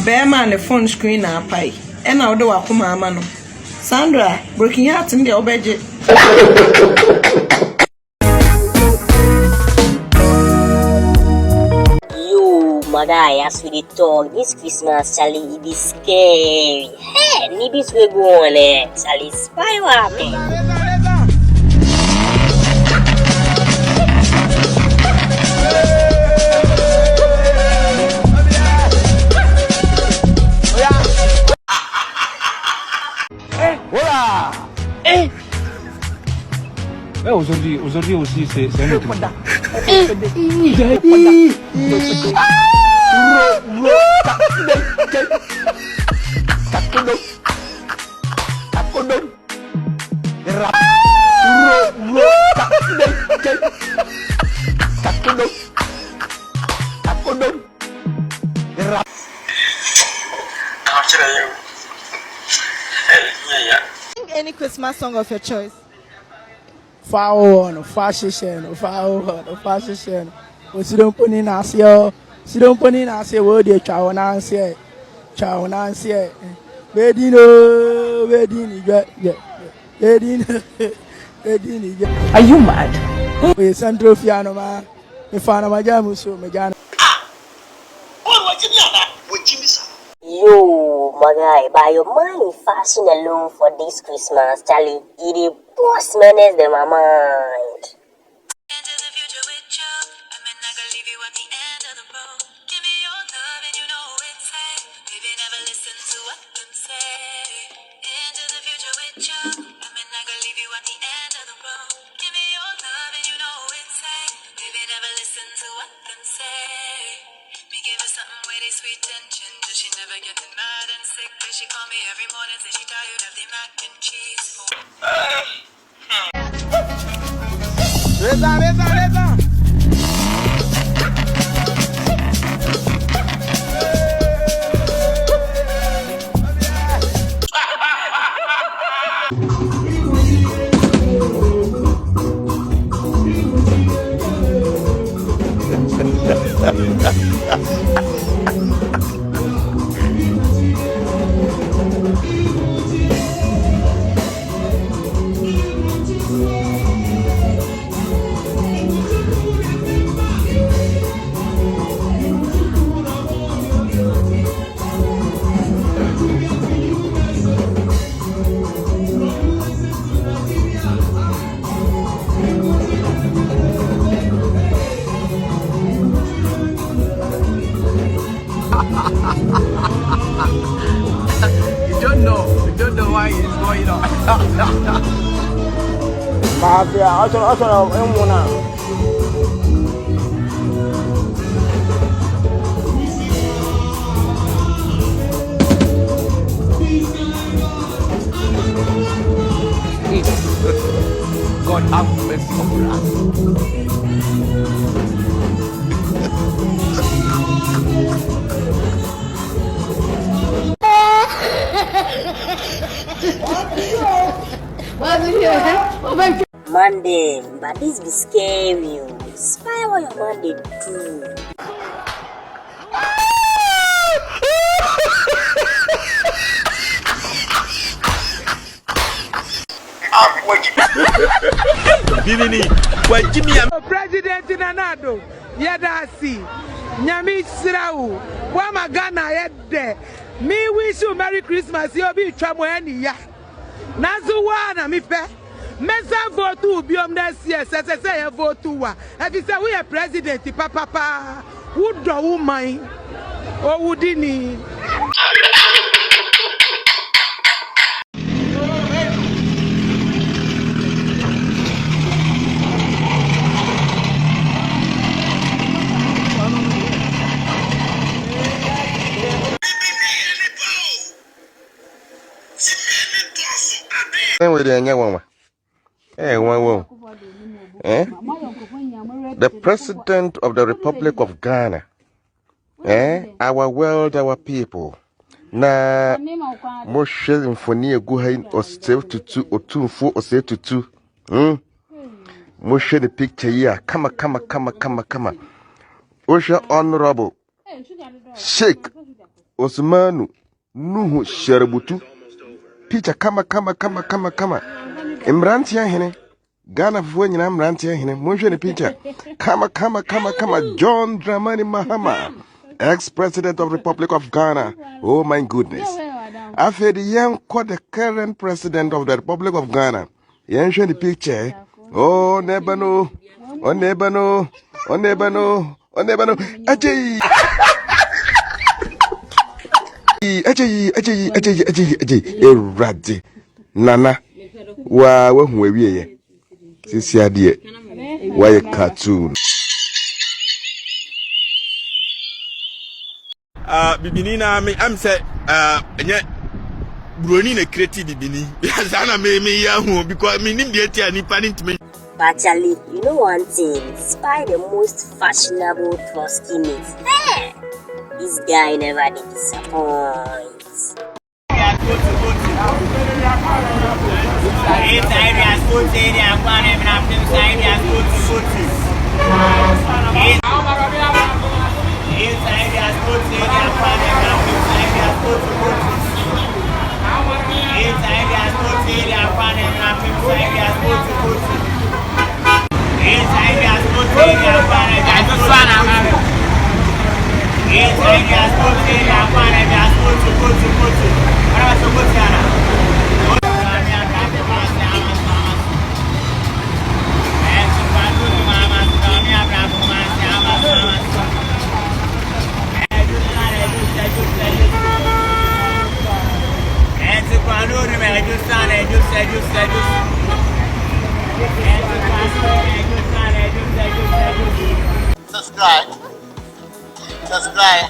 Bearman the phone screen na pie. And I'll do a mano. Sandra, breaking heart in the obedient. Yo, my guy, as we dey talk, this Christmas, Charlie, it be scary. Hey, nibis we go on Charlie, spy what happen. Hola! Aujourd'hui aussi, c'est un autre. Any Christmas song of your choice? Foul, fashion, fashion. We don't put in us here. She don't put in us here. Where the chow Nancy, Are you mad? We central piano man. We found my jam so me jam. Yo, my guy, by your money fashion alone for this Christmas, Charlie, it is boss menace them my mind. Into the future with you, I'm not gonna leave you at the end of the road. Give me your love and you know it's safe. Baby, never listen to what them say. Into the future with you, I'm not gonna leave you at the end of the road. Give me your love and you know it's safe. Baby, never listen to what them say. Me give her something with a sweet tension. Does she never getting mad and sick? Cause she call me every morning, say she tired of the mac and cheese. Reza. You don't know why it's going on. God have mercy on us. Monday, but this be scary. Spy what your Monday do. President Nanado, Yadasi, Nyami Srau, Wama Ghana Yede. Me wish you Merry Christmas, you'll be Chamoyani ya. Nazuwana mi pe. Mesa vote to be on this year, say vote to wa. If you say we are president, papa, would do woman or would he? The President of the Republic of Ghana, our world, our people. Na Moshe Infonia Guhain or save to 2 or 2 4 or say to 2. Moshe the picture here. Come. Osha Honorable Sheikh Osmanu Nuhu Sharabutu Picha kama Imrantia hene Ghana fwenye na Imrantia hene Mwisho ni picha kama John Dramani Mahama, ex-president of the Republic of Ghana. Oh my goodness. After the young the current president of the Republic of Ghana. Mwisho ni picture. Oh nebano Ajay Eradi Nana wa huwe ye sisi adie wa cartoon bibini na me am say enye broni na create bibini sana me ya hu because me nim de tia ni panint me. But Charlie, you know one thing, despite the most fashionable Troski meat, hey, this guy never did disappoint. Subscribe.